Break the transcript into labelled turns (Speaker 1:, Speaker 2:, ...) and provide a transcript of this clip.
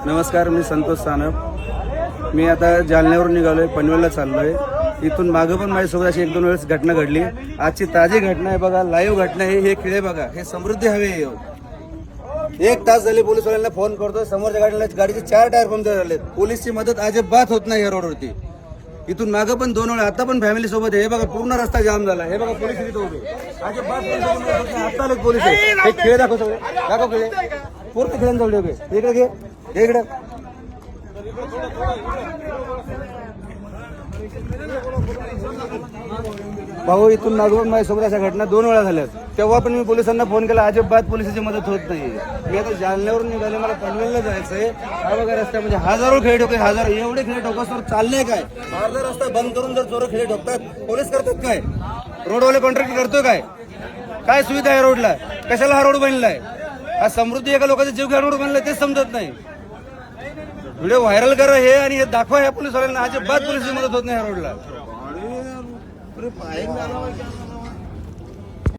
Speaker 1: नमस्कार, मी संतोष सानप. मी आता जालन्यावरून निघालोय, पनवेलला चाललोय. इथून मागं पण माझ्यासोबत अशी 1-2 वेळेस घटना घडली. आजची ताजी घटना आहे बघा, लाईव्ह घटना आहे. हे खिळे बघा, हे समृद्धी हवे. 1 तास झाले पोलिसवाल्यांना फोन करतोय. समोरच्या गाडीचे 4 टायर पंक्चर झालेत. पोलीसची मदत अजिबात होत नाही या रोडवरती. इथून मागं पण 2 वेळा, आता पण फॅमिली सोबत आहे. हे बघा, पूर्ण रस्ता जाम झाला. हे बघा, पोलीस इथे उभे. अजिबात आता आले पोलीस. हे खेळ दाखव, सगळे दाखव खेळ. पूर्ण खेळांना जवळ उभे. इकडे घे, इकडे. भाऊ, इथून मागून माझ्यासोबत अशा घटना 2 वेळा झाल्यात. तेव्हा पण मी पोलिसांना फोन केला, अजिबात पोलिसांची मदत होत नाही. मी आता जालन्यावरून निघाले, मला पनवेलला जायचंय. हा बघा रस्त्यामध्ये हजारो खेळ ठोके, हजारो एवढे खेळ ठोकासवर चालले काय? अर्धा रस्ता बंद करून जर चोर खेळ ठोकतात, पोलीस करतात काय? रोडवाले कॉन्ट्रॅक्ट करतोय काय? काय सुविधा आहे रोडला? कशाला हा रोड बनलाय? हा समृद्धी एका लोकांचा जीव घ्या रोड बनलाय, तेच समजत नाही. व्हिडिओ व्हायरल करा हे आणि हे दाखवा ह्या पोलीसवाल्यांना. अजिबात पोलिसांची मदत होत नाही ह्या रोडला.